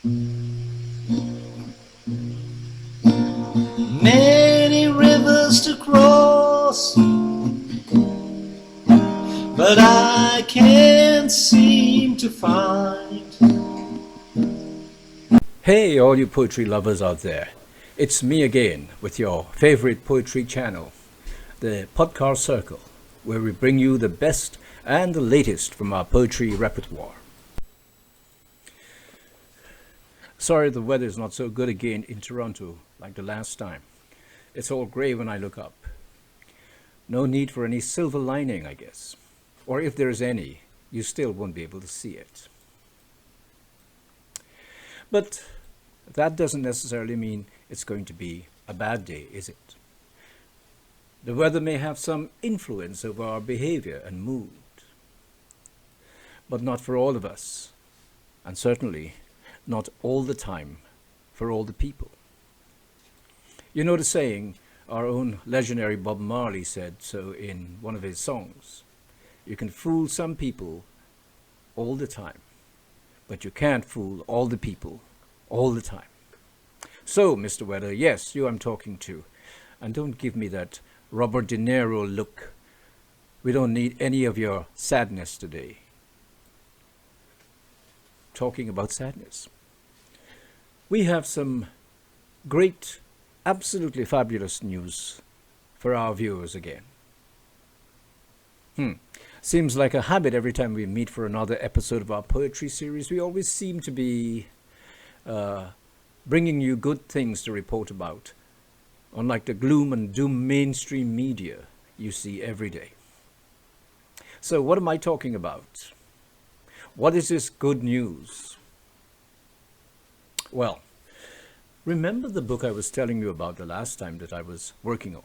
Many rivers to cross, but I can't seem to find. Hey, all you poetry lovers out there. It's me again with your favorite poetry channel, the Podcast Circle, where we bring you the best and the latest from our poetry repertoire. Sorry the weather's not so good again in Toronto like the last time. It's all grey when I look up. No need for any silver lining, I guess. Or if there is any, you still won't be able to see it. But that doesn't necessarily mean it's going to be a bad day, is it? The weather may have some influence over our behavior and mood, but not for all of us, and certainly not all the time for all the people. You know the saying, our own legendary Bob Marley said so in one of his songs. You can fool some people all the time, but you can't fool all the people all the time. So, Mr. Weather, yes, you I'm talking to. And don't give me that Robert De Niro look. We don't need any of your sadness today. Talking about sadness. We have some great, absolutely fabulous news for our viewers again. Seems like a habit every time we meet for another episode of our poetry series. We always seem to be bringing you good things to report about, unlike the gloom and doom mainstream media you see every day. So what am I talking about? What is this good news? Well, remember the book I was telling you about the last time that I was working on?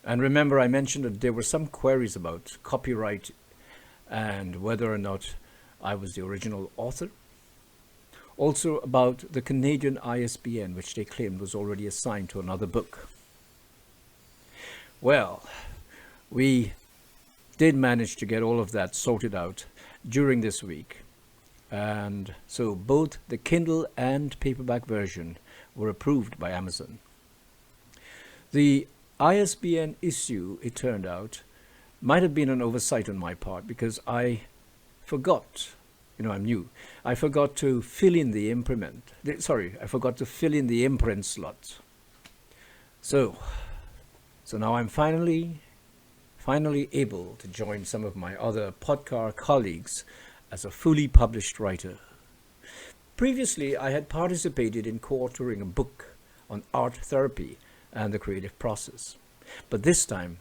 And remember I mentioned that there were some queries about copyright and whether or not I was the original author? Also about the Canadian ISBN, which they claimed was already assigned to another book. Well, we did manage to get all of that sorted out during this week. And so both the Kindle and paperback version were approved by Amazon. The ISBN issue, it turned out, might have been an oversight on my part because I forgot. I'm new. I forgot to fill in the imprint. I forgot to fill in the imprint slot. So now I'm finally able to join some of my other podcast colleagues as a fully published writer. Previously, I had participated in co-authoring a book on art therapy and the creative process. But this time,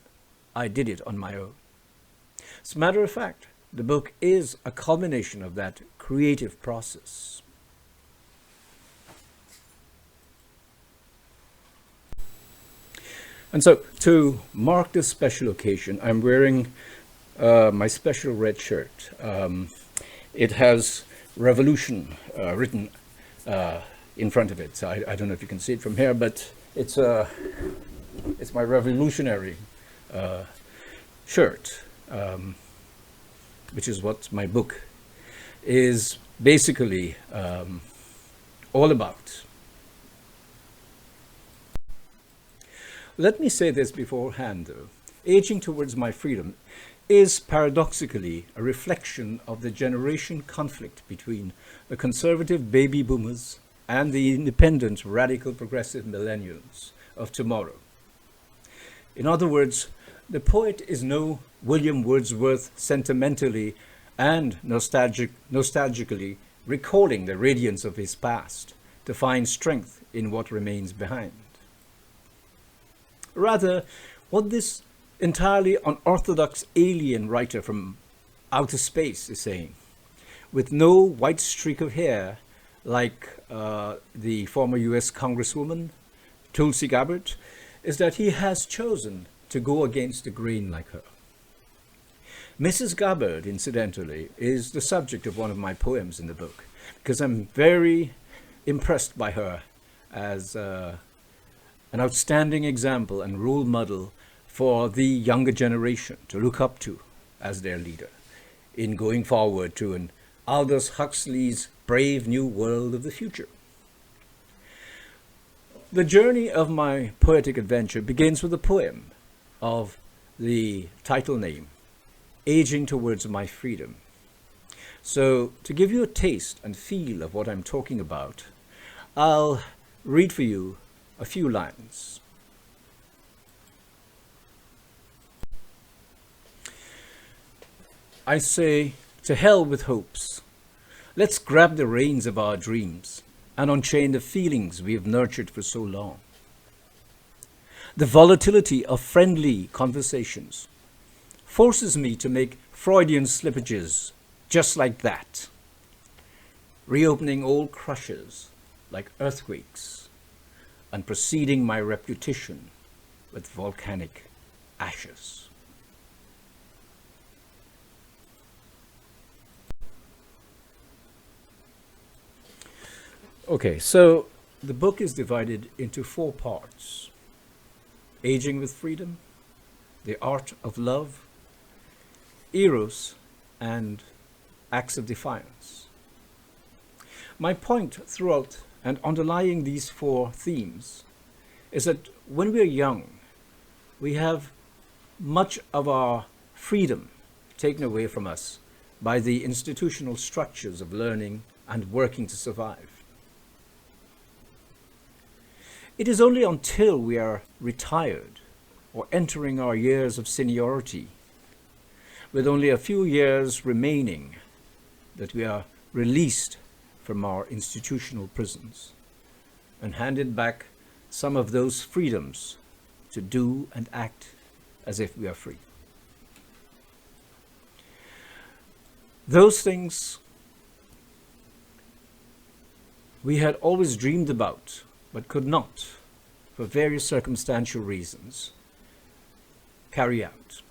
I did it on my own. As a matter of fact, the book is a culmination of that creative process. And so, to mark this special occasion, I'm wearing my special red shirt. It has revolution written in front of it. So I don't know if you can see it from here, but it's my revolutionary shirt. Which is what my book is basically all about. Let me say this beforehand, though. Aging towards my freedom is paradoxically a reflection of the generation conflict between the conservative baby boomers and the independent radical progressive millennials of tomorrow. In other words, the poet is no William Wordsworth sentimentally and nostalgically recalling the radiance of his past to find strength in what remains behind. Rather, what this entirely unorthodox alien writer from outer space is saying, with no white streak of hair like the former US Congresswoman Tulsi Gabbard, is that he has chosen to go against the grain like her. Mrs. Gabbard, incidentally, is the subject of one of my poems in the book, because I'm very impressed by her as an outstanding example and role model for the younger generation to look up to as their leader in going forward to an Aldous Huxley's Brave New World of the Future. The journey of my poetic adventure begins with a poem of the title name, Aging Towards My Freedom. So, to give you a taste and feel of what I'm talking about, I'll read for you a few lines. I say, to hell with hopes. Let's grab the reins of our dreams and unchain the feelings we have nurtured for so long. The volatility of friendly conversations forces me to make Freudian slippages just like that, reopening old crushes like earthquakes and preceding my repetition with volcanic ashes. Okay, so the book is divided into 4 parts: Aging with Freedom, The Art of Love, Eros, and Acts of Defiance. My point throughout and underlying these 4 themes is that when we're young, we have much of our freedom taken away from us by the institutional structures of learning and working to survive. It is only until we are retired or entering our years of seniority, with only a few years remaining, that we are released from our institutional prisons and handed back some of those freedoms to do and act as if we are free. Those things we had always dreamed about, but could not, for various circumstantial reasons, carry out.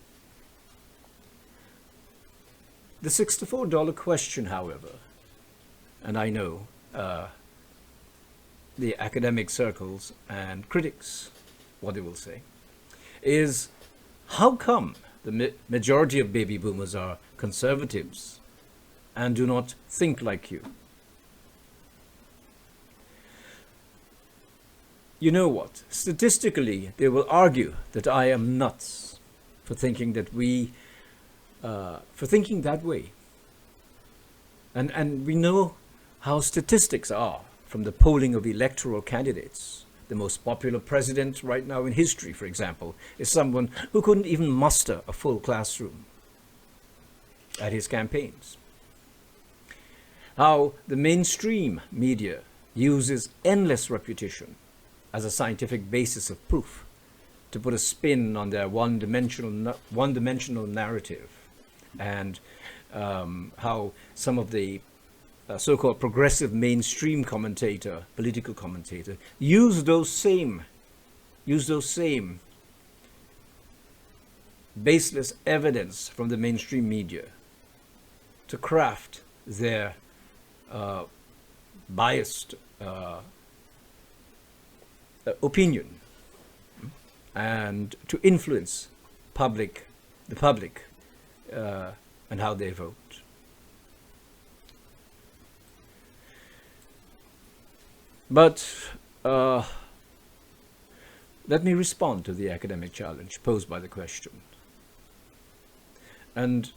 The $64 question, however, and I know the academic circles and critics, what they will say, is how come the majority of baby boomers are conservatives and do not think like you? You know what? Statistically, they will argue that I am nuts for thinking that for thinking that way. And we know how statistics are from the polling of electoral candidates. The most popular president right now in history, for example, is someone who couldn't even muster a full classroom at his campaigns. How the mainstream media uses endless repetition as a scientific basis of proof to put a spin on their one-dimensional narrative, and how some of the so-called progressive mainstream political commentator, use those same baseless evidence from the mainstream media to craft their biased opinion and to influence the public and how they vote. But let me respond to the academic challenge posed by the question. And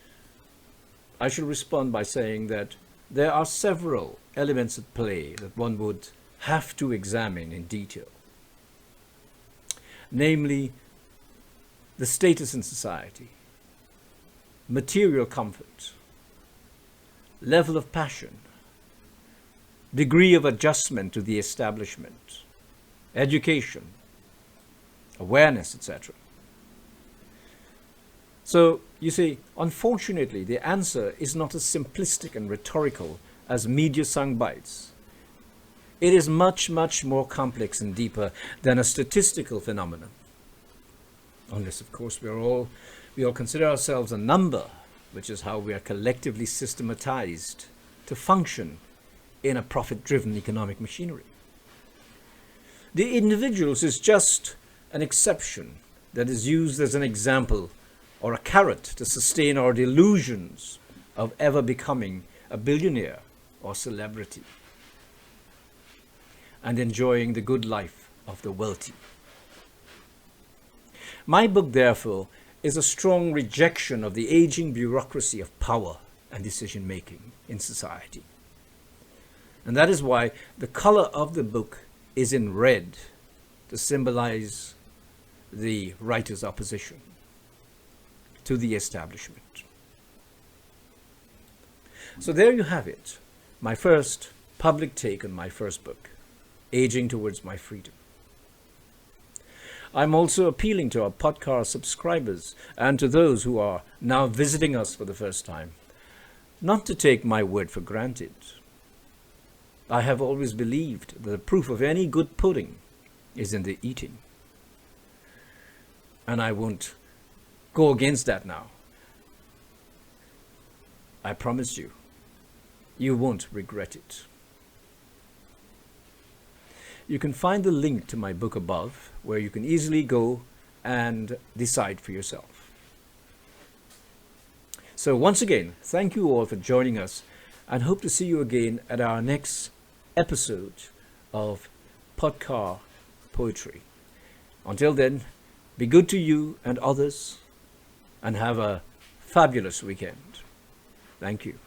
I should respond by saying that there are several elements at play that one would have to examine in detail. Namely, the status in society, material comfort, level of passion, degree of adjustment to the establishment, education, awareness, etc. So, you see, unfortunately, the answer is not as simplistic and rhetorical as media sound bites. It is much, much more complex and deeper than a statistical phenomenon. Unless, of course, we all consider ourselves a number, which is how we are collectively systematized to function in a profit-driven economic machinery. The individuals is just an exception that is used as an example or a carrot to sustain our delusions of ever becoming a billionaire or celebrity and enjoying the good life of the wealthy. My book, therefore, is a strong rejection of the aging bureaucracy of power and decision-making in society. And that is why the color of the book is in red, to symbolize the writer's opposition to the establishment. So there you have it, my first public take on my first book, Aging Towards My Freedom. I'm also appealing to our podcast subscribers and to those who are now visiting us for the first time, not to take my word for granted. I have always believed that the proof of any good pudding is in the eating. And I won't go against that now. I promise you, you won't regret it. You can find the link to my book above, where you can easily go and decide for yourself. So once again, thank you all for joining us, and hope to see you again at our next episode of Podcast Poetry. Until then, be good to you and others, and have a fabulous weekend. Thank you.